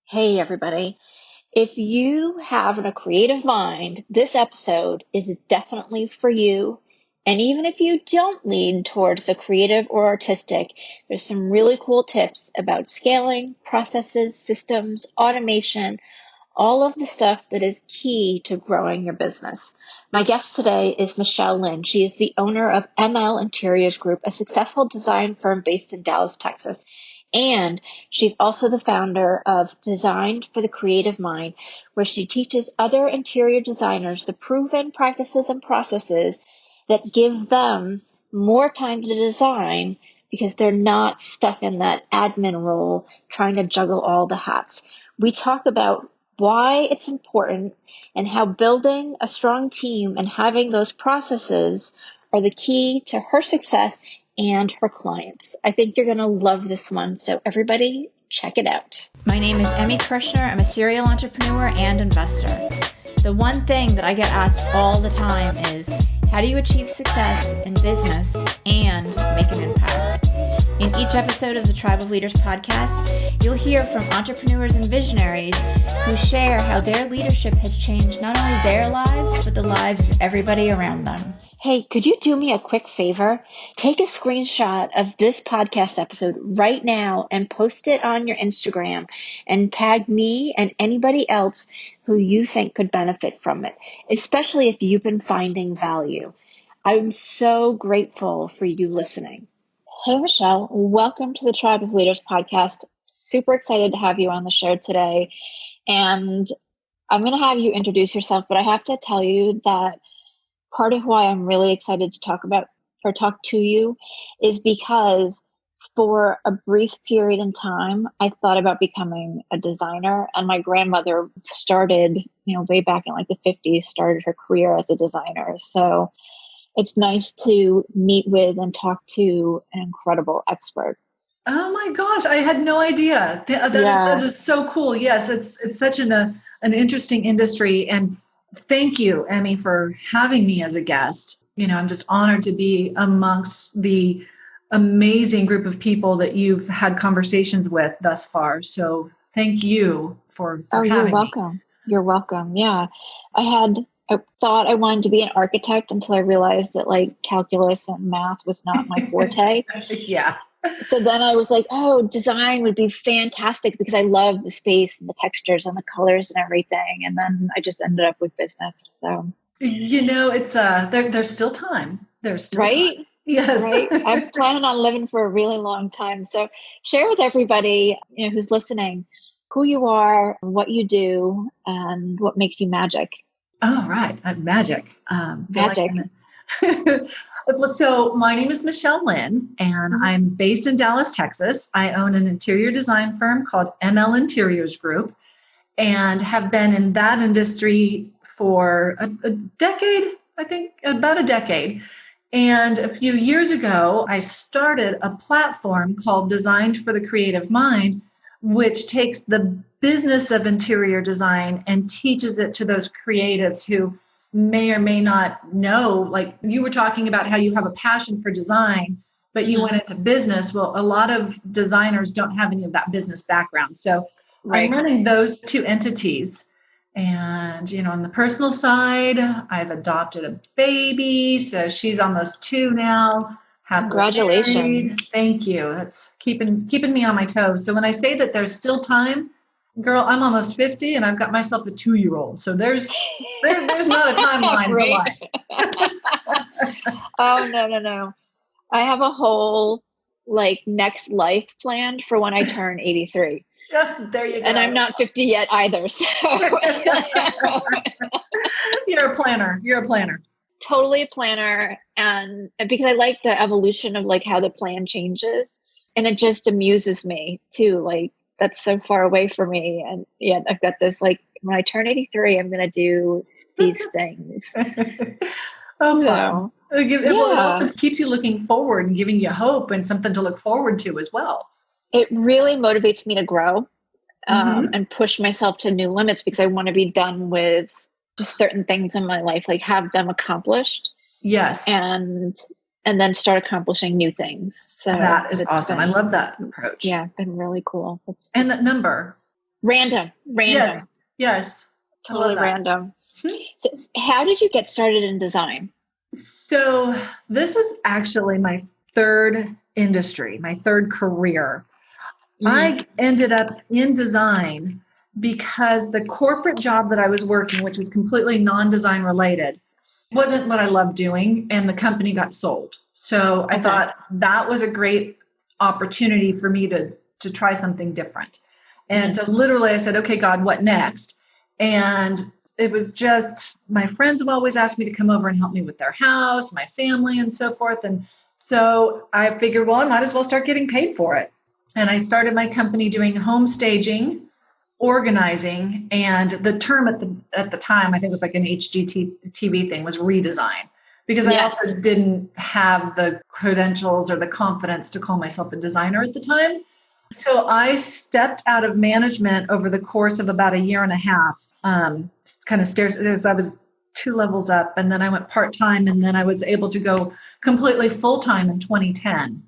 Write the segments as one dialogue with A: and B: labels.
A: Hey, everybody. If you have a creative mind, this episode is definitely for you. And even if you don't lean towards the creative or artistic, there's some really cool tips about scaling, processes, systems, automation, all of the stuff that is key to growing your business. My guest today is Lynne. She is the owner of ML Interiors Group, a successful design firm based in Dallas, Texas. And she's also the founder of Designed for the Creative Mind, where she teaches other interior designers the proven practices and processes that give them more time to design because they're not stuck in that admin role trying to juggle all the hats. We talk about why it's important and how building a strong team and having those processes are the key to her success and her clients. I think you're going to love this one. So everybody check it out.
B: My name is Kirschner. I'm a serial entrepreneur and investor. The one thing that I get asked all the time is, how do you achieve success in business and make an impact? In each episode of the Tribe of Leaders podcast, you'll hear from entrepreneurs and visionaries who share how their leadership has changed not only their lives, but the lives of everybody around them.
A: Hey, could you do me a quick favor? Take a screenshot of this podcast episode right now and post it on your Instagram and tag me and anybody else who you think could benefit from it, especially if you've been finding value. I'm so grateful for you listening. Hey, Michelle, welcome to the Tribe of Leaders podcast. Super excited to have you on the show today. And I'm going to have you introduce yourself, but I have to tell you that part of why I'm really excited to talk to you is because for a brief period in time, I thought about becoming a designer, and my grandmother started, way back in like the 50s, started her career as a designer. So it's nice to meet with and talk to an incredible expert.
C: Oh my gosh, I had no idea. That is so cool. Yes, it's such an interesting industry, and thank you, Emmy, for having me as a guest. I'm just honored to be amongst the amazing group of people that you've had conversations with thus far. So thank you for having me.
A: You're welcome. You're welcome. Yeah. I thought I wanted to be an architect until I realized that calculus and math was not my forte.
C: Yeah.
A: So then I was like, design would be fantastic because I love the space and the textures and the colors and everything. And then I just ended up with business. So,
C: it's there's still time. There's still
A: right.
C: Time. Yes.
A: Right. I'm planning on living for a really long time. So share with everybody, who's listening, who you are, what you do, and what makes you magic.
C: Oh, right. Magic.
A: Magic.
C: So my name is Lynne, and I'm based in Dallas, Texas. I own an interior design firm called ML Interiors Group and have been in that industry for a decade, I think about a decade. And a few years ago, I started a platform called Designed for the Creative Mind, which takes the business of interior design and teaches it to those creatives who may or may not know. Like you were talking about how you have a passion for design, but you went into business. Well, a lot of designers don't have any of that business background. So I'm running those two entities. And, on the personal side, I've adopted a baby. So she's almost 2 now.
A: Congratulations.
C: Thank you. That's keeping me on my toes. So when I say that there's still time, girl, I'm almost 50 and I've got myself a 2-year-old. So there's not a timeline for life.
A: Oh, no. I have a whole next life planned for when I turn 83.
C: There you go.
A: And I'm not 50 yet either. So
C: You're a planner.
A: Totally a planner. And because I like the evolution of how the plan changes, and it just amuses me too. That's so far away for me. And yeah, I've got this, when I turn 83, I'm going to do these things.
C: Oh, fun. It also keeps you looking forward and giving you hope and something to look forward to as well.
A: It really motivates me to grow and push myself to new limits because I want to be done with just certain things in my life, have them accomplished.
C: Yes.
A: And then start accomplishing new things. So
C: that is awesome. I love that approach.
A: Yeah, been really cool.
C: And that number,
A: Random.
C: Yes. Yes. I love
A: Totally
C: that.
A: random. So how did you get started in design?
C: So this is actually my third industry, my third career.
A: Mm-hmm.
C: I ended up in design because the corporate job that I was working, which was completely non-design related, wasn't what I loved doing, and the company got sold. So I
A: Okay.
C: thought that was a great opportunity for me to try something different. And
A: Mm-hmm.
C: so literally I said, okay, God, what next? And it was just, my friends have always asked me to come over and help me with their house, my family, and so forth. And so I figured, well, I might as well start getting paid for it. And I started my company doing home staging, organizing, and the term at the time, I think it was like an HGTV thing, was redesign, because I
A: Yes.
C: also didn't have the credentials or the confidence to call myself a designer at the time. So I stepped out of management over the course of about a year and a half, kind of stairs, as I was 2 levels up, and then I went part-time, and then I was able to go completely full-time in 2010.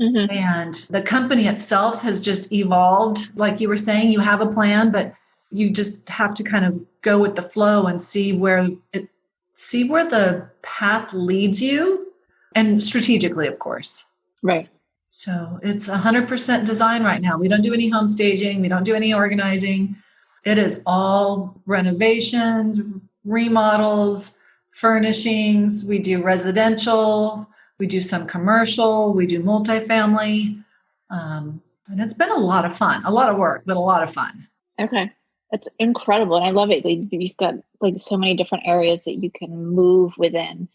A: Mm-hmm.
C: And the company itself has just evolved. Like you were saying, you have a plan, but you just have to kind of go with the flow and see where the path leads you, and strategically, of course.
A: Right.
C: So it's 100% design right now. We don't do any home staging. We don't do any organizing. It is all renovations, remodels, furnishings. We do residential. We do some commercial. We do multifamily. And it's been a lot of fun, a lot of work, but a lot of fun.
A: Okay. That's incredible. And I love it. Like, you've got like so many different areas that you can move within.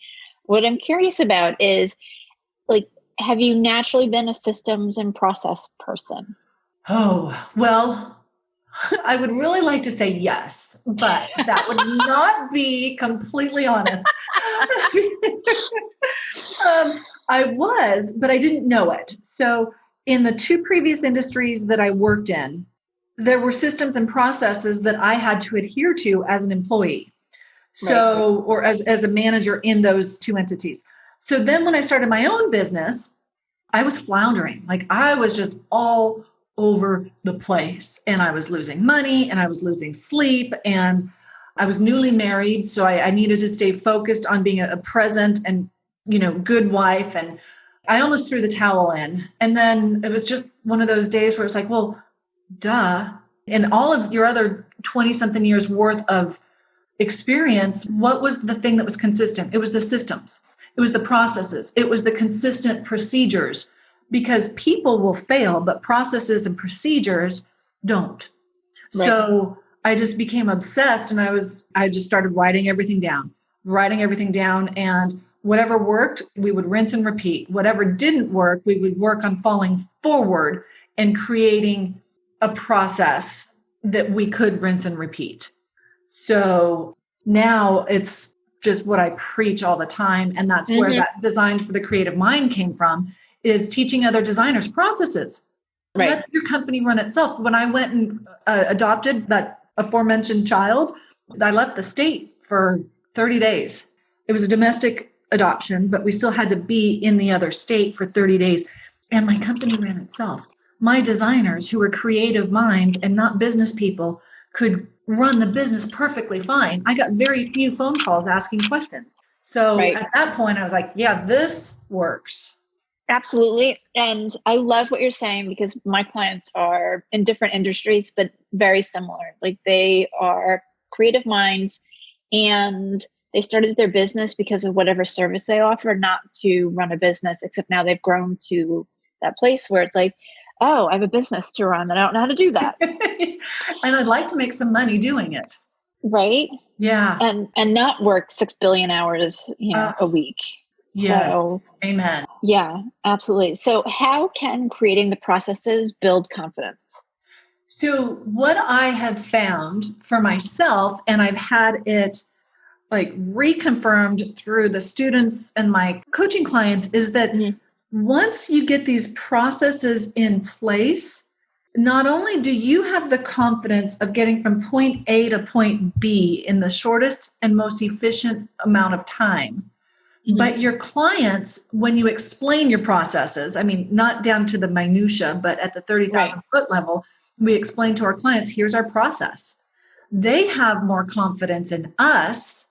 A: What I'm curious about is, like, have you naturally been a systems and process person?
C: Oh, well, I would really like to say yes, but that would not be completely honest. I was, but I didn't know it. So in the 2 previous industries that I worked in, there were systems and processes that I had to adhere to as an employee. So, or as a manager in those 2 entities. So then when I started my own business, I was floundering. Like, I was just all over the place, and I was losing money, and I was losing sleep, and I was newly married. So I needed to stay focused on being a present and, good wife. And I almost threw the towel in. And then it was just one of those days where it's like, well, duh. And all of your other 20 something years worth of experience, what was the thing that was consistent? It was the systems. It was the processes. It was the consistent procedures, because people will fail, but processes and procedures don't.
A: Right.
C: So I just became obsessed, and I just started writing everything down. And whatever worked, we would rinse and repeat. Whatever didn't work, we would work on falling forward and creating a process that we could rinse and repeat. So now it's just what I preach all the time. And that's where that design for the creative mind came from, is teaching other designers processes.
A: Right.
C: Let your company run itself. When I went and adopted that aforementioned child, I left the state for 30 days. It was a domestic adoption, but we still had to be in the other state for 30 days. And my company ran itself. My designers, who were creative minds and not business people, could run the business perfectly fine. I got very few phone calls asking questions. So at that point, I was like, yeah, this works.
A: Absolutely. And I love what you're saying, because my clients are in different industries, but very similar. Like, they are creative minds, and they started their business because of whatever service they offer, not to run a business, except now they've grown to that place where it's like, oh, I have a business to run and I don't know how to do that.
C: And I'd like to make some money doing it.
A: Right.
C: Yeah.
A: And not work 6 billion hours, a week.
C: Yes.
A: So,
C: amen.
A: Yeah, absolutely. So how can creating the processes build confidence?
C: So what I have found for myself, and I've had it like reconfirmed through the students and my coaching clients, is that once you get these processes in place, not only do you have the confidence of getting from point A to point B in the shortest and most efficient amount of time, but your clients, when you explain your processes, I mean, not down to the minutia, but at the 30,000 foot level, we explain to our clients, here's our process. They have more confidence in us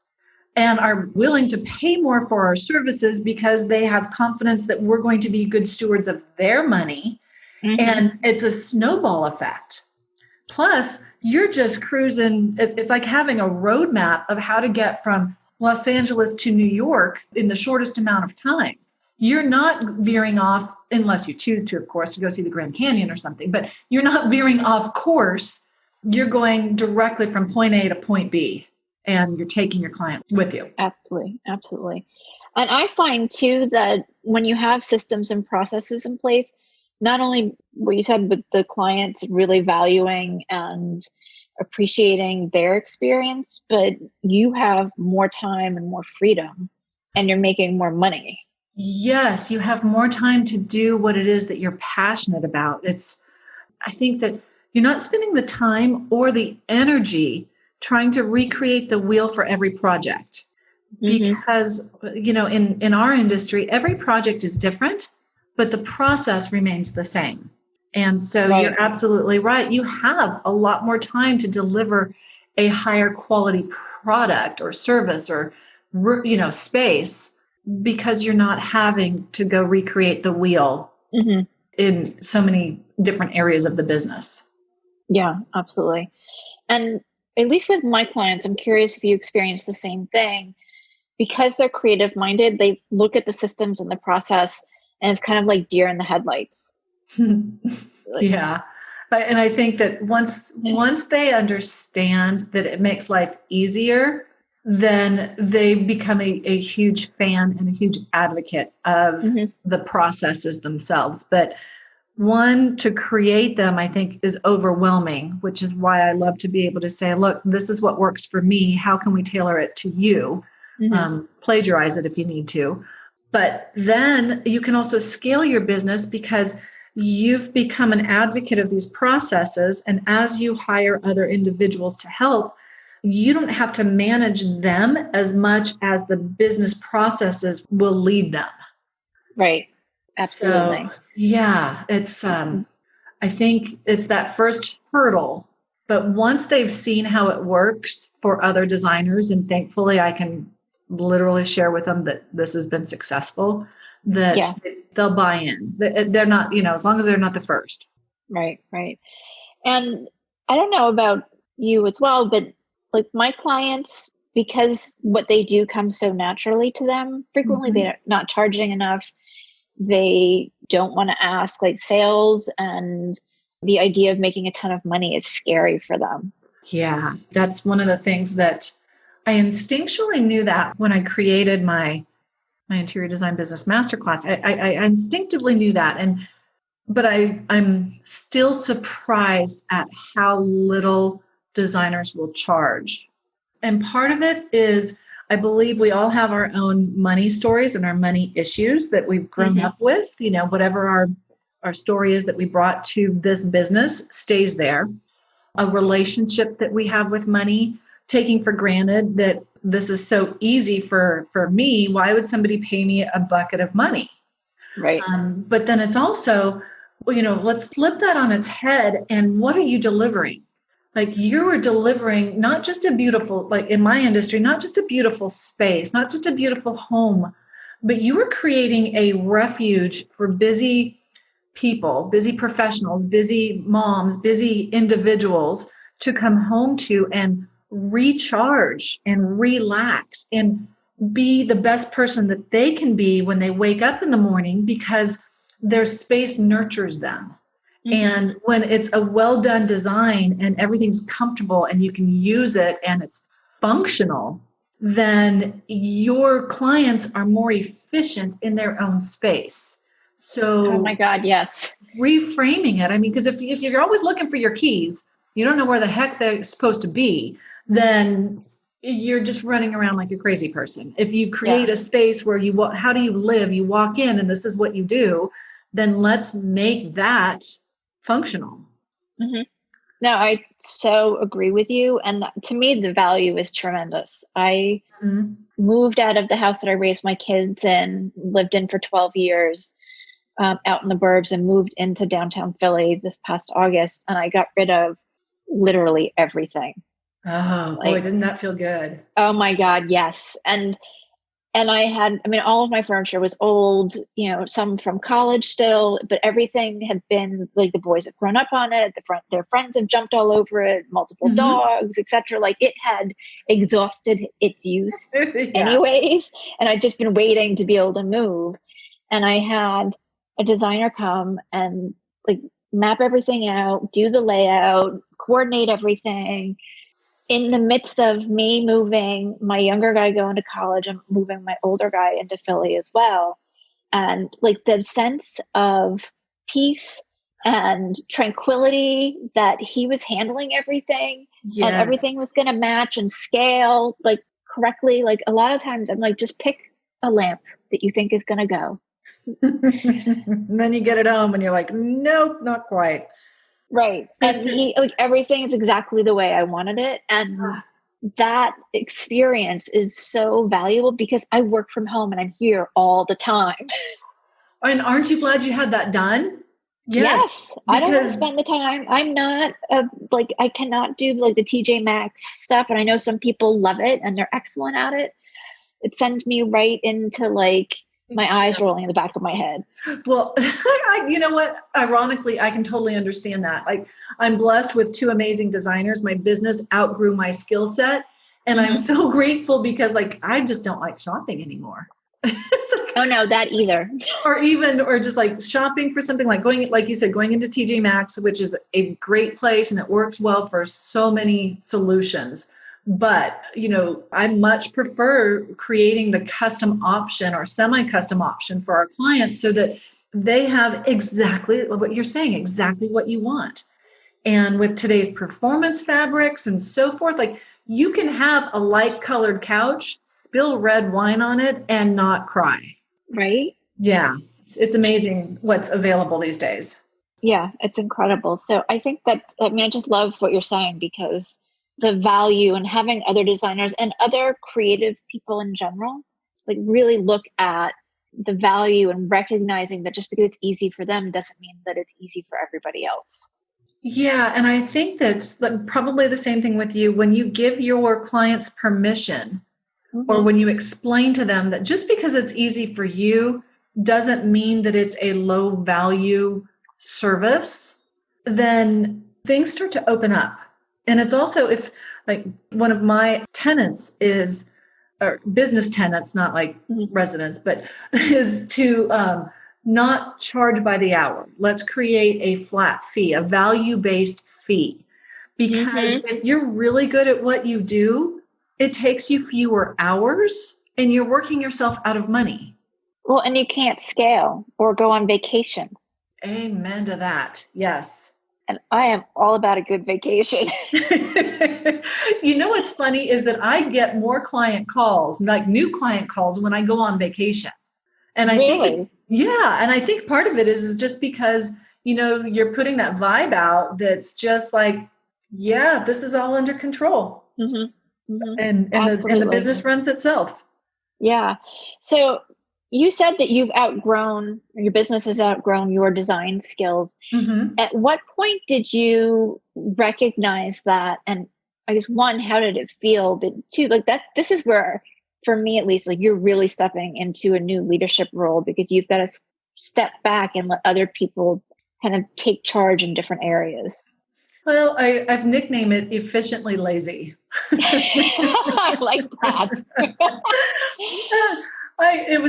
C: and are willing to pay more for our services because they have confidence that we're going to be good stewards of their money. And it's a snowball effect. Plus, you're just cruising. It's like having a roadmap of how to get from Los Angeles to New York in the shortest amount of time. You're not veering off, unless you choose to, of course, to go see the Grand Canyon or something, but you're not veering off course. You're going directly from point A to point B, and you're taking your client with you.
A: Absolutely. Absolutely. And I find too that when you have systems and processes in place, not only what you said, but the clients really valuing and appreciating their experience, but you have more time and more freedom and you're making more money.
C: Yes, you have more time to do what it is that you're passionate about. I think that you're not spending the time or the energy trying to recreate the wheel for every project. Because, in our industry, every project is different, but the process remains the same. And so You're absolutely right. You have a lot more time to deliver a higher quality product or service or, space, because you're not having to go recreate the wheel in so many different areas of the business.
A: Yeah, absolutely. And at least with my clients, I'm curious if you experience the same thing. Because they're creative minded, they look at the systems and the process, and it's kind of like deer in the headlights.
C: Yeah. And I think that once they understand that it makes life easier, then they become a huge fan and a huge advocate of the processes themselves. But to create them, I think, is overwhelming, which is why I love to be able to say, look, this is what works for me. How can we tailor it to you? Plagiarize it if you need to. But then you can also scale your business because you've become an advocate of these processes. And as you hire other individuals to help, you don't have to manage them as much as the business processes will lead them.
A: Right. Absolutely.
C: So, yeah, I think it's that first hurdle. But once they've seen how it works for other designers, and thankfully I can literally share with them that this has been successful, that they'll buy in. They're not, as long as they're not the first.
A: Right. And I don't know about you as well, but like my clients, because what they do comes so naturally to them, frequently they're not charging enough. They don't want to ask like sales, and the idea of making a ton of money is scary for them.
C: Yeah, that's one of the things that I instinctually knew that when I created my interior design business masterclass. I instinctively knew that. But I'm still surprised at how little designers will charge. And part of it is, I believe we all have our own money stories and our money issues that we've grown up with. Whatever our story is that we brought to this business stays there. A relationship that we have with money, taking for granted that this is so easy for me. Why would somebody pay me a bucket of money?
A: Right.
C: But then it's also, let's flip that on its head. And what are you delivering? Like, you are delivering not just a beautiful, like in my industry, not just a beautiful space, not just a beautiful home, but you are creating a refuge for busy people, busy professionals, busy moms, busy individuals to come home to and recharge and relax and be the best person that they can be when they wake up in the morning, because their space nurtures them. And when it's a well-done design and everything's comfortable and you can use it and it's functional, then your clients are more efficient in their own space. So,
A: oh my God, yes.
C: Reframing it. I mean, because if you're always looking for your keys, you don't know where the heck they're supposed to be, then you're just running around like a crazy person. If you create a space where how do you live? You walk in and this is what you do, then let's make that functional.
A: No, I so agree with you. And to me, the value is tremendous. I moved out of the house that I raised my kids in, lived in for 12 years. out in the burbs and moved into downtown Philly this past August, and I got rid of literally everything.
C: Oh, boy, didn't that feel good?
A: Oh my God, yes. And all of my furniture was old, some from college still, but everything had been like the boys have grown up on it. Their friends have jumped all over it, multiple dogs, etc. Like it had exhausted its use anyways. And I'd just been waiting to be able to move. And I had a designer come and like map everything out, do the layout, coordinate everything. In the midst of me moving my younger guy going to college and moving my older guy into Philly as well. And like the sense of peace and tranquility that he was handling everything and everything was going to match and scale like correctly. Like a lot of times I'm like, just pick a lamp that you think is going to go.
C: And then you get it home and you're like, nope, not quite.
A: Right. And everything is exactly the way I wanted it. And that experience is so valuable because I work from home and I'm here all the time.
C: And aren't you glad you had that done?
A: Yes. I don't want to spend the time. I'm not I cannot do like the TJ Maxx stuff. And I know some people love it and they're excellent at it. It sends me right into like my eyes rolling in the back of my head.
C: Well, you know what? Ironically, I can totally understand that. Like I'm blessed with two amazing designers. My business outgrew my skill set. And I'm so grateful because like, I just don't like shopping anymore.
A: Oh no, that either.
C: or just like shopping for something like going, like you said, going into TJ Maxx, which is a great place and it works well for so many solutions. But, I much prefer creating the custom option or semi-custom option for our clients so that they have exactly what you're saying, exactly what you want. And with today's performance fabrics and so forth, like you can have a light colored couch, spill red wine on it and not cry.
A: Right?
C: Yeah. It's amazing what's available these days.
A: Yeah, it's incredible. So I think I just love what you're saying because the value and having other designers and other creative people in general, like really look at the value and recognizing that just because it's easy for them doesn't mean that it's easy for everybody else.
C: Yeah. And I think that's probably the same thing with you. When you give your clients permission or when you explain to them that just because it's easy for you doesn't mean that it's a low value service, then things start to open up. And it's also if like one of my tenants is, or business tenants, not like residents, but is to not charge by the hour. Let's create a flat fee, a value-based fee. Because if you're really good at what you do, it takes you fewer hours and you're working yourself out of money.
A: Well, and you can't scale or go on vacation.
C: Amen to that. Yes.
A: And I am all about a good vacation.
C: You know what's funny is that I get more client calls, like new client calls when I go on vacation. And I think, and I think part of it is just because, you're putting that vibe out that's just like, yeah, this is all under control. And the business runs itself.
A: Yeah. So you said that your business has outgrown your design skills. At what point did you recognize that? And I guess one, how did it feel? But two, like this is where, for me at least, like you're really stepping into a new leadership role because you've got to step back and let other people kind of take charge in different areas.
C: Well, I've nicknamed it efficiently lazy.
A: I like that.
C: It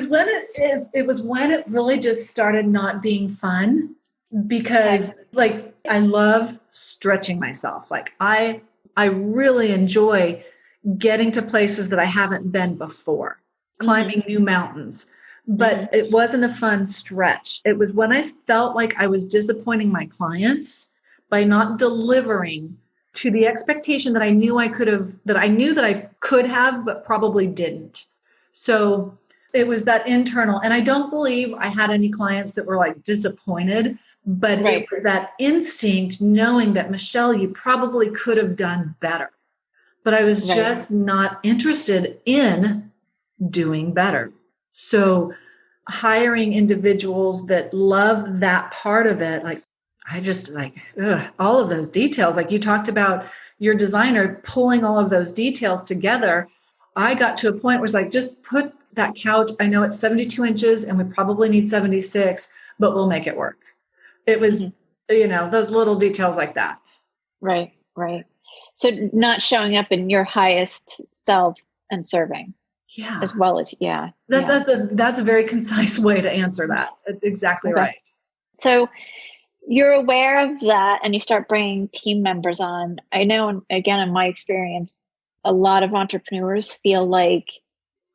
C: was when it really just started not being fun because like I love stretching myself. Like I really enjoy getting to places that I haven't been before, climbing new mountains, but it wasn't a fun stretch. It was when I felt like I was disappointing my clients by not delivering to the expectation that I knew I could have, but probably didn't. So it was that internal, and I don't believe I had any clients that were like disappointed, but it was that instinct knowing that, Michelle, you probably could have done better, but I was just not interested in doing better. So hiring individuals that love that part of it. Like, I just like all of those details. Like you talked about your designer pulling all of those details together. I got to a point where it's like, just put that couch. I know it's 72 inches and we probably need 76, but we'll make it work. It was, those little details like that.
A: Right. So not showing up in your highest self and serving.
C: Yeah.
A: As well as,
C: That's a very concise way to answer that. Exactly okay. Right.
A: So you're aware of that and you start bringing team members on. I know, again, in my experience, a lot of entrepreneurs feel like,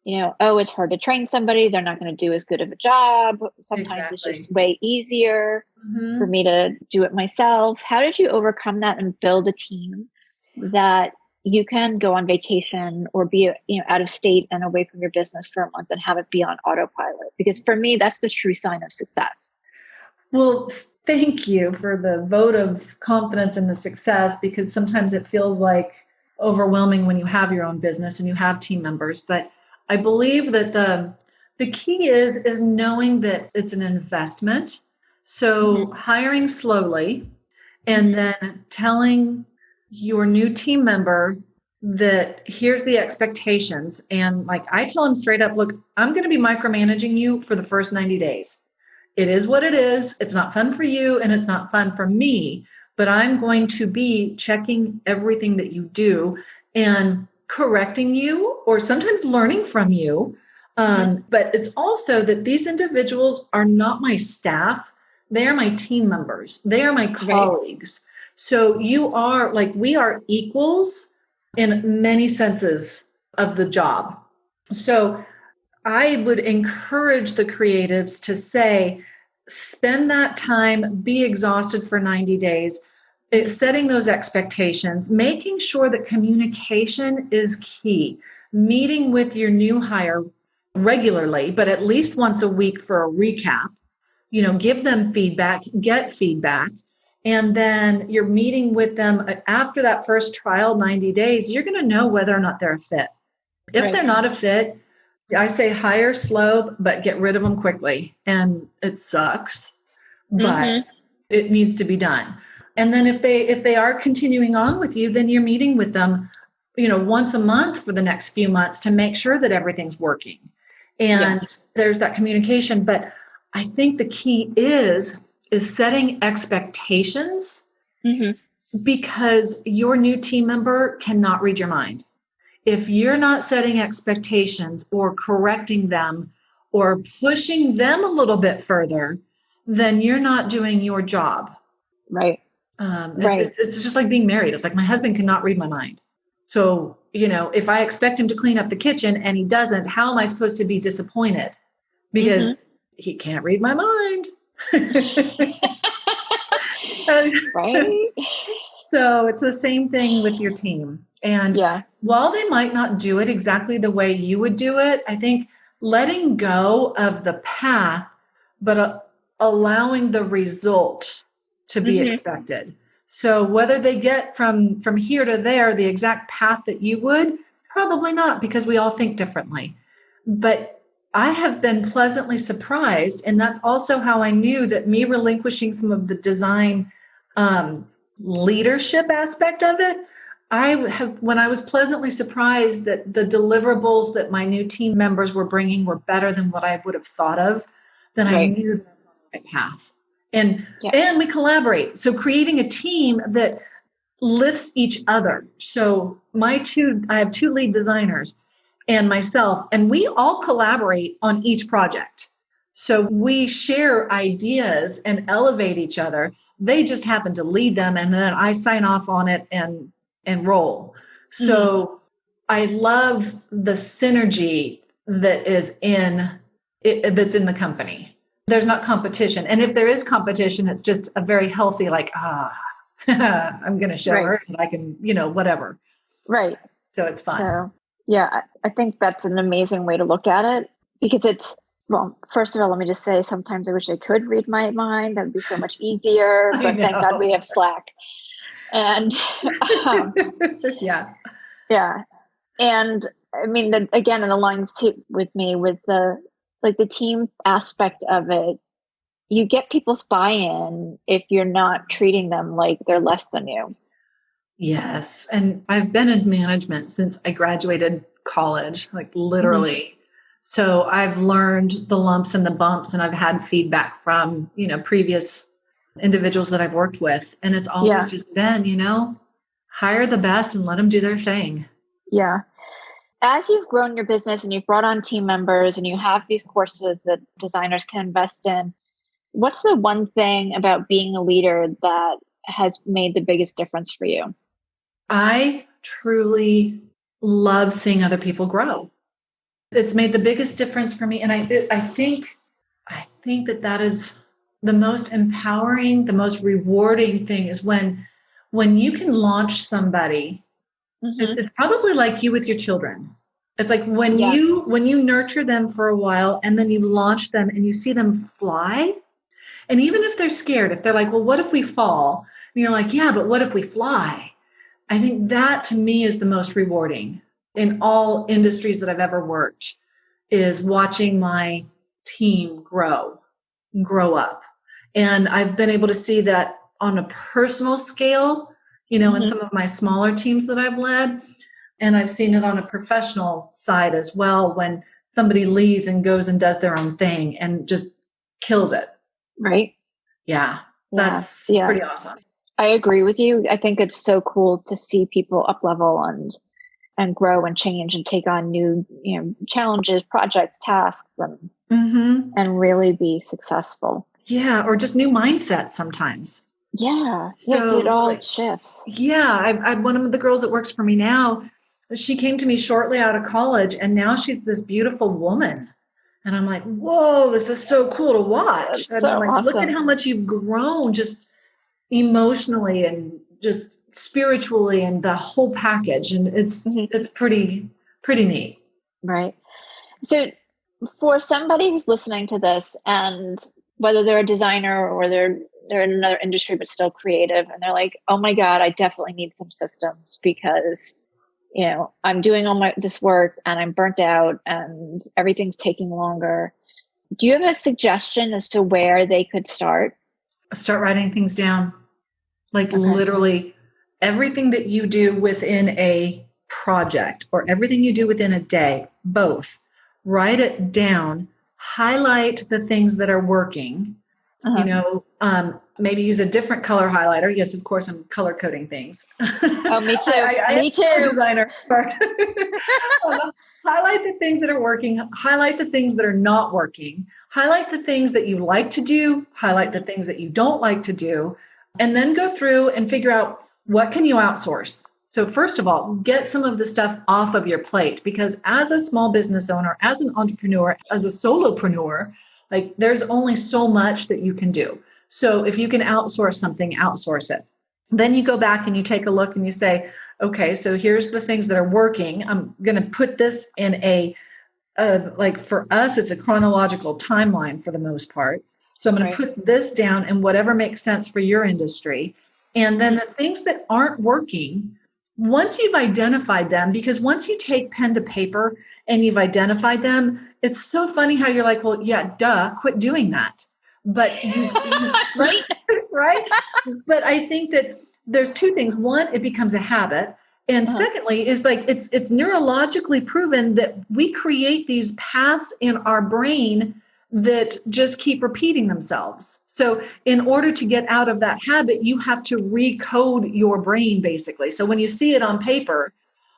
A: it's hard to train somebody. They're not going to do as good of a job. Sometimes It's just way easier for me to do it myself. How did you overcome that and build a team that you can go on vacation or be, out of state and away from your business for a month and have it be on autopilot? Because for me, that's the true sign of success.
C: Well, thank you for the vote of confidence in the success, because sometimes it feels like overwhelming when you have your own business and you have team members. But I believe that the key is knowing that it's an investment. So hiring slowly and then telling your new team member that here's the expectations. And like I tell them straight up, look, I'm going to be micromanaging you for the first 90 days. It is what it is. It's not fun for you and it's not fun for me, but I'm going to be checking everything that you do and correcting you or sometimes learning from you. But it's also that these individuals are not my staff. They are my team members. They are my colleagues. Right. So we are equals in many senses of the job. So I would encourage the creatives to say, spend that time, be exhausted for 90 days, setting those expectations, making sure that communication is key, meeting with your new hire regularly, but at least once a week for a recap, give them feedback, get feedback. And then you're meeting with them after that first trial, 90 days, you're going to know whether or not they're a fit. If they're not a fit, I say hire slow, but get rid of them quickly. And it sucks, but it needs to be done. And then if they are continuing on with you, then you're meeting with them, once a month for the next few months to make sure that everything's working. And there's that communication. But I think the key is setting expectations because your new team member cannot read your mind. If you're not setting expectations or correcting them or pushing them a little bit further, then you're not doing your job.
A: Right.
C: It's just like being married. It's like my husband cannot read my mind. So, if I expect him to clean up the kitchen and he doesn't, how am I supposed to be disappointed? Because he can't read my mind.
A: Right.
C: So it's the same thing with your team. And while they might not do it exactly the way you would do it, I think letting go of the path, but allowing the result to be expected. So whether they get from here to there, the exact path that you would, probably not, because we all think differently. But I have been pleasantly surprised. And that's also how I knew that me relinquishing some of the design leadership aspect of it, when I was pleasantly surprised that the deliverables that my new team members were bringing were better than what I would have thought of, then I knew that I was on the right path. And we collaborate. So creating a team that lifts each other. So I have two lead designers and myself, and we all collaborate on each project. So we share ideas and elevate each other. They just happen to lead them, and then I sign off on it and roll. So I love the synergy that's in the company. There's not competition. And if there is competition, it's just a very healthy, like, I'm going to show her and I can, whatever.
A: Right.
C: So it's fun.
A: So, I think that's an amazing way to look at it, because first of all, let me just say, sometimes I wish I could read my mind. That would be so much easier, but thank God we have Slack. And And I mean, again, it aligns with me with the like the team aspect of it, you get people's buy-in if you're not treating them like they're less than you.
C: Yes. And I've been in management since I graduated college, like literally. Mm-hmm. So I've learned the lumps and the bumps, and I've had feedback from, previous individuals that I've worked with. And it's always just been, hire the best and let them do their thing.
A: Yeah. As you've grown your business and you've brought on team members and you have these courses that designers can invest in, what's the one thing about being a leader that has made the biggest difference for you?
C: I truly love seeing other people grow. It's made the biggest difference for me. And I think that is the most empowering, the most rewarding thing is when you can launch somebody. Mm-hmm. It's probably like you with your children. It's like when you nurture them for a while and then you launch them and you see them fly. And even if they're scared, if they're like, well, what if we fall? And you're like, yeah, but what if we fly? I think that to me is the most rewarding in all industries that I've ever worked, is watching my team grow up. And I've been able to see that on a personal scale, mm-hmm. in some of my smaller teams that I've led. And I've seen it on a professional side as well, when somebody leaves and goes and does their own thing and just kills it.
A: Right.
C: Yeah. That's pretty awesome.
A: I agree with you. I think it's so cool to see people up level and grow and change and take on new, challenges, projects, tasks, and mm-hmm. and really be successful.
C: Yeah. Or just new mindsets sometimes.
A: Yeah. So it all shifts.
C: Yeah. I've one of the girls that works for me now, she came to me shortly out of college, and now she's this beautiful woman. And I'm like, whoa, this is so cool to watch. And I'm like, awesome. Look at how much you've grown just emotionally and just spiritually and the whole package. And it's pretty neat.
A: Right. So for somebody who's listening to this, and whether they're a designer or they're in another industry but still creative, and they're like, oh my God, I definitely need some systems because I'm doing all this work and I'm burnt out and everything's taking longer. Do you have a suggestion as to where they could start?
C: Start writing things down. Like literally everything that you do within a project or everything you do within a day, both. Write it down. Highlight the things that are working. Maybe use a different color highlighter. Yes, of course, I'm color coding things.
A: Oh, me too.
C: Me too. I'm a designer. Highlight the things that are working. Highlight the things that are not working. Highlight the things that you like to do. Highlight the things that you don't like to do. And then go through and figure out, what can you outsource? So first of all, get some of the stuff off of your plate, because as a small business owner, as an entrepreneur, as a solopreneur, like there's only so much that you can do. So if you can outsource something, outsource it. Then you go back and you take a look and you say, okay, so here's the things that are working. I'm going to put this in like for us, it's a chronological timeline for the most part. So I'm going to put this down and whatever makes sense for your industry. And then the things that aren't working, once you've identified them, because once you take pen to paper and you've identified them, it's so funny how you're like, well, yeah, duh, quit doing that. But right? But I think that there's two things. One, it becomes a habit. And secondly, is like it's neurologically proven that we create these paths in our brain that just keep repeating themselves. So in order to get out of that habit, you have to recode your brain, basically. So when you see it on paper,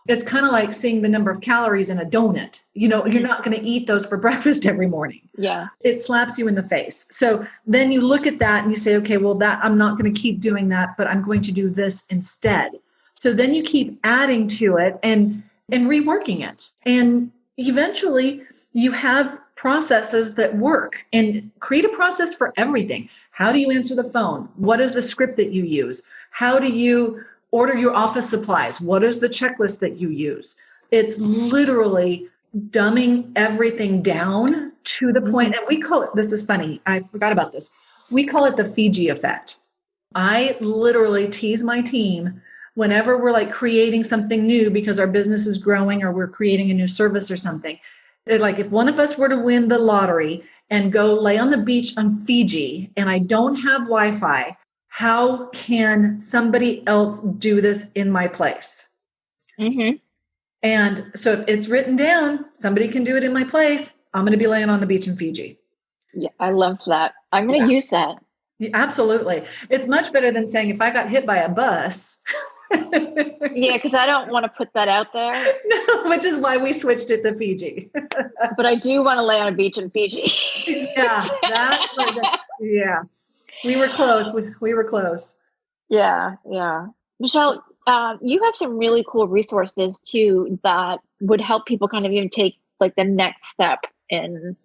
C: it's kind of like seeing the number of calories in a donut. You're not going to eat those for breakfast every morning.
A: Yeah.
C: It slaps you in the face. So then you look at that and you say, okay, well, that I'm not going to keep doing that, but I'm going to do this instead. So then you keep adding to it and reworking it. And eventually you have processes that work, and create a process for everything. How do you answer the phone? What is the script that you use? How do you order your office supplies? What is the checklist that you use? It's literally dumbing everything down to the point. And we call it, this is funny, I forgot about this. We call it the Fiji effect. I literally tease my team whenever we're like creating something new because our business is growing or we're creating a new service or something. Like if one of us were to win the lottery and go lay on the beach on Fiji and I don't have Wi-Fi, how can somebody else do this in my place?
A: Mm-hmm.
C: And so if it's written down, somebody can do it in my place, I'm going to be laying on the beach in Fiji.
A: Yeah, I love that. I'm going to use that.
C: Yeah, absolutely. It's much better than saying if I got hit by a bus.
A: Yeah, because I don't want to put that out there.
C: No, which is why we switched it to Fiji.
A: But I do want to lay on a beach in Fiji.
C: Yeah, yeah. We were close. We were close.
A: Yeah, yeah. Michelle, you have some really cool resources too that would help people kind of even take like the next step in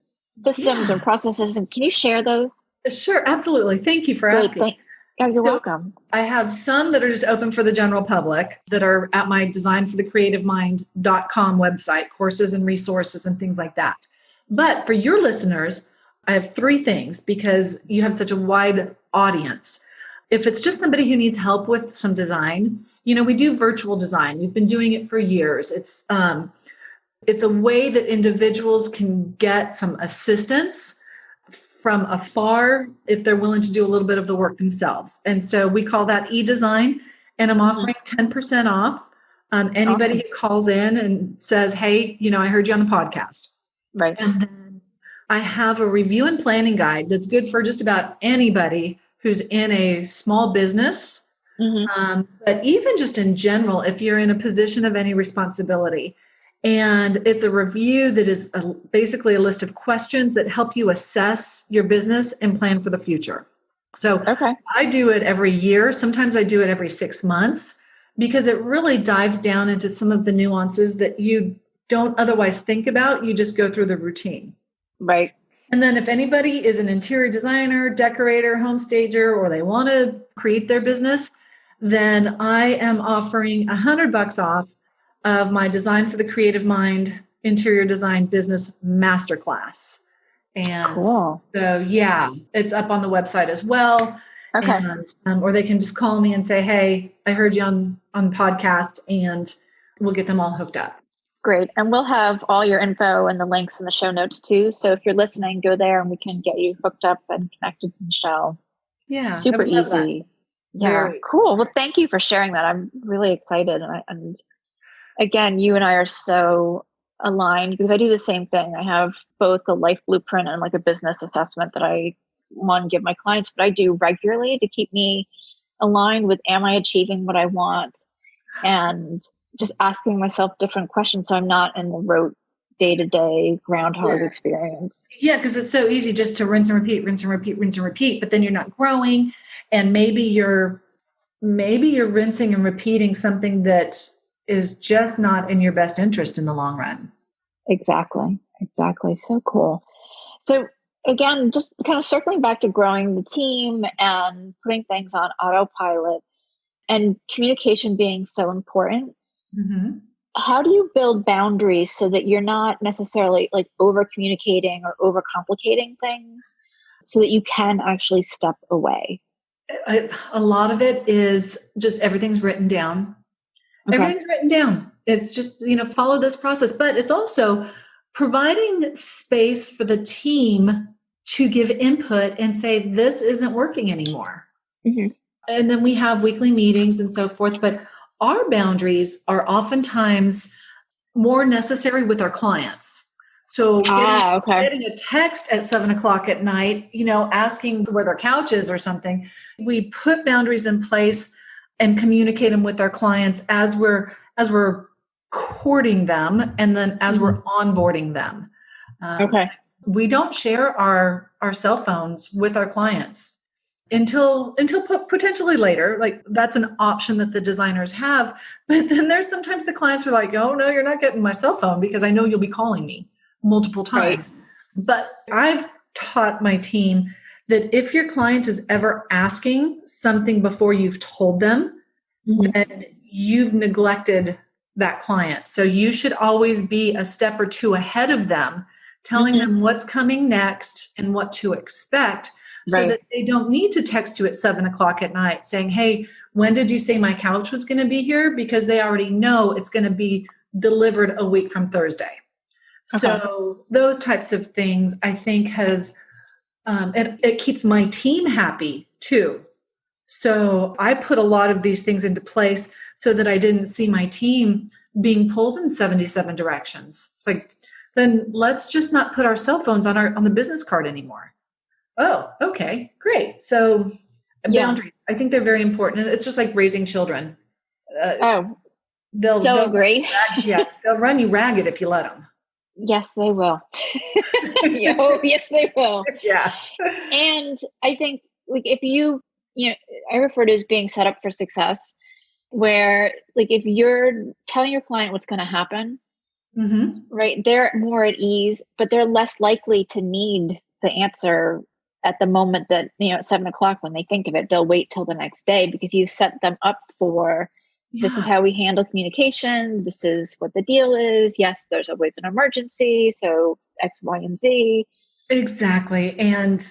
A: systems and processes. And can you share those?
C: Sure, absolutely. Thank you for asking.
A: You're welcome.
C: I have some that are just open for the general public that are at my designforthecreativemind.com website, courses and resources and things like that. But for your listeners, I have 3 things because you have such a wide audience. If it's just somebody who needs help with some design, we do virtual design. We've been doing it for years. It's a way that individuals can get some assistance from afar if they're willing to do a little bit of the work themselves. And so we call that e-design, and I'm offering 10% off anybody who calls in and says, hey, I heard you on the podcast.
A: Right.
C: And then I have a review and planning guide that's good for just about anybody who's in a small business. But even just in general, if you're in a position of any responsibility. And it's a review that is basically a list of questions that help you assess your business and plan for the future. So I do it every year. Sometimes I do it every 6 months because it really dives down into some of the nuances that you don't otherwise think about. You just go through the routine.
A: Right.
C: And then if anybody is an interior designer, decorator, home stager, or they want to create their business, then I am offering $100 off of my Design for the Creative Mind Interior Design Business Masterclass. And so, it's up on the website as well. And, or they can just call me and say, hey, I heard you on the podcast, and we'll get them all hooked up.
A: Great. And we'll have all your info and the links in the show notes too. So if you're listening, go there and we can get you hooked up and connected to Michelle.
C: Yeah.
A: Super easy. Yeah. Cool. Well, thank you for sharing that. I'm really excited. And again, you and I are so aligned because I do the same thing. I have both a life blueprint and like a business assessment that I want to give my clients, but I do regularly to keep me aligned with, am I achieving what I want? And just asking myself different questions so I'm not in the rote day-to-day groundhog experience.
C: Yeah, because it's so easy just to rinse and repeat, rinse and repeat, rinse and repeat, but then you're not growing. And maybe you're rinsing and repeating something that is just not in your best interest in the long run.
A: Exactly. So cool. So again, just kind of circling back to growing the team and putting things on autopilot and communication being so important. How do you build boundaries so that you're not necessarily like over communicating or over complicating things so that you can actually step away?
C: A lot of it is just everything's written down. Everything's written down. It's just, follow this process. But it's also providing space for the team to give input and say, this isn't working anymore. And then we have weekly meetings and so forth. But our boundaries are oftentimes more necessary with our clients. So getting a text at 7:00 at night, asking where their couch is or something, we put boundaries in place and communicate them with our clients as we're courting them and then as we're onboarding them. We don't share our cell phones with our clients until potentially later. Like that's an option that the designers have. But then there's sometimes the clients are like, oh no, you're not getting my cell phone because I know you'll be calling me multiple times. But I've taught my team that if your client is ever asking something before you've told them, then you've neglected that client. So you should always be a step or two ahead of them, telling them what's coming next and what to expect so that they don't need to text you at 7:00 at night saying, hey, when did you say my couch was going to be here? Because they already know it's going to be delivered a week from Thursday. So those types of things, I think, has it keeps my team happy too. So I put a lot of these things into place so that I didn't see my team being pulled in 77 directions. It's like, then let's just not put our cell phones on the business card anymore. Oh, okay, great. So boundaries, I think they're very important. And it's just like raising children. They'll
A: agree.
C: They'll run you ragged if you let them.
A: Yes, they will. Yes, they will.
C: Yeah.
A: And I think, like, if I refer to it as being set up for success, where, like, if you're telling your client what's going to happen, right, they're more at ease, but they're less likely to need the answer at the moment that, at 7:00 when they think of it. They'll wait till the next day because you set them up for, this is how we handle communication. This is what the deal is. Yes, there's always an emergency. So X, Y, and Z.
C: Exactly. And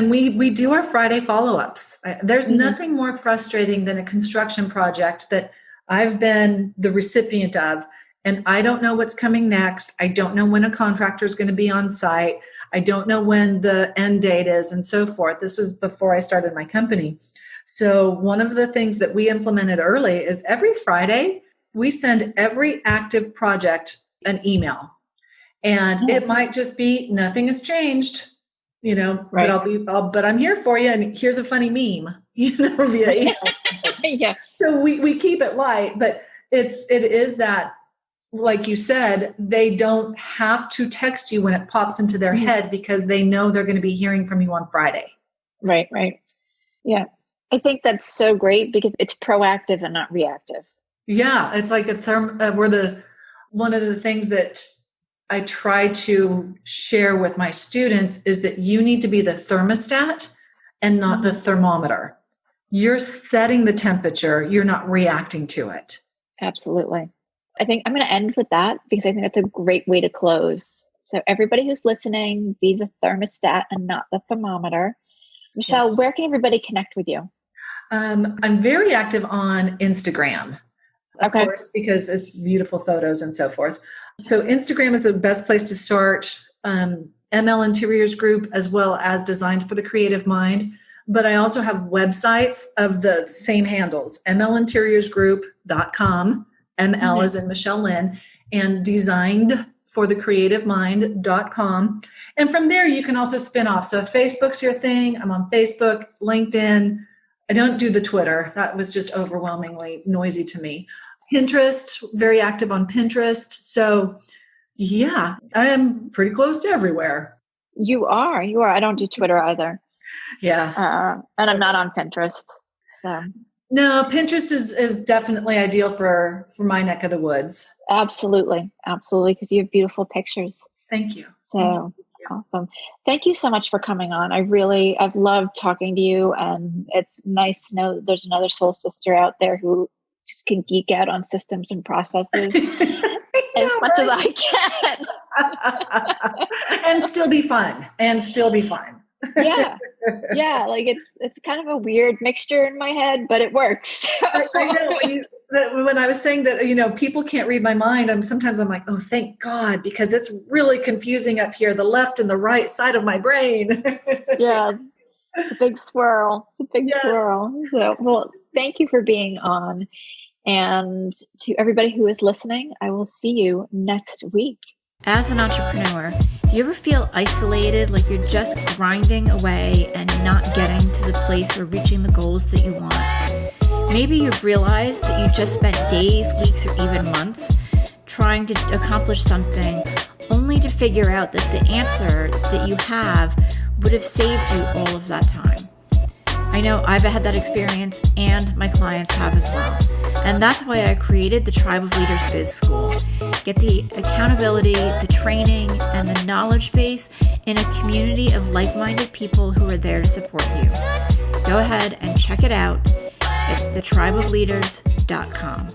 C: we do our Friday follow-ups. There's nothing more frustrating than a construction project that I've been the recipient of, and I don't know what's coming next. I don't know when a contractor is going to be on site. I don't know when the end date is and so forth. This was before I started my company. So one of the things that we implemented early is every Friday, we send every active project an email. And it might just be, nothing has changed, right. But I'm here for you. And here's a funny meme, via email.
A: Yeah.
C: So we keep it light, but it is that, like you said, they don't have to text you when it pops into their head because they know they're going to be hearing from you on Friday.
A: Right. Yeah. I think that's so great because it's proactive and not reactive.
C: Yeah. It's like one of the things that I try to share with my students is that you need to be the thermostat and not the thermometer. You're setting the temperature. You're not reacting to it.
A: Absolutely. I think I'm going to end with that because I think that's a great way to close. So everybody who's listening, be the thermostat and not the thermometer. Michelle, where can everybody connect with you?
C: I'm very active on Instagram, of course, because it's beautiful photos and so forth. So Instagram is the best place to start. ML Interiors Group, as well as Designed for the Creative Mind. But I also have websites of the same handles, mlinteriorsgroup.com, ML as in Michelle Lynne, and designedforthecreativemind.com. And from there, you can also spin off. So if Facebook's your thing, I'm on Facebook, LinkedIn. I don't do the Twitter. That was just overwhelmingly noisy to me. Pinterest, very active on Pinterest. So yeah, I am pretty close to everywhere.
A: You are. I don't do Twitter either.
C: Yeah.
A: And I'm not on Pinterest. So
C: no, Pinterest is definitely ideal for my neck of the woods.
A: Absolutely. Because you have beautiful pictures.
C: Thank you.
A: So awesome. Thank you so much for coming on. I've loved talking to you, and it's nice to know that there's another soul sister out there who just can geek out on systems and processes as much as I can.
C: And still be fun. Yeah.
A: Like it's kind of a weird mixture in my head, but it works.
C: I know when I was saying that, people can't read my mind, sometimes I'm like, oh, thank God, because it's really confusing up here, the left and the right side of my brain.
A: Yeah. It's a big swirl. Swirl. So, well, thank you for being on. And to everybody who is listening, I will see you next week.
B: As an entrepreneur, do you ever feel isolated, like you're just grinding away and not getting to the place or reaching the goals that you want? Maybe you've realized that you just spent days, weeks, or even months trying to accomplish something only to figure out that the answer that you have would have saved you all of that time. I know I've had that experience, and my clients have as well. And that's why I created the Tribe of Leaders Biz School. Get the accountability, the training, and the knowledge base in a community of like-minded people who are there to support you. Go ahead and check it out. It's thetribeofleaders.com.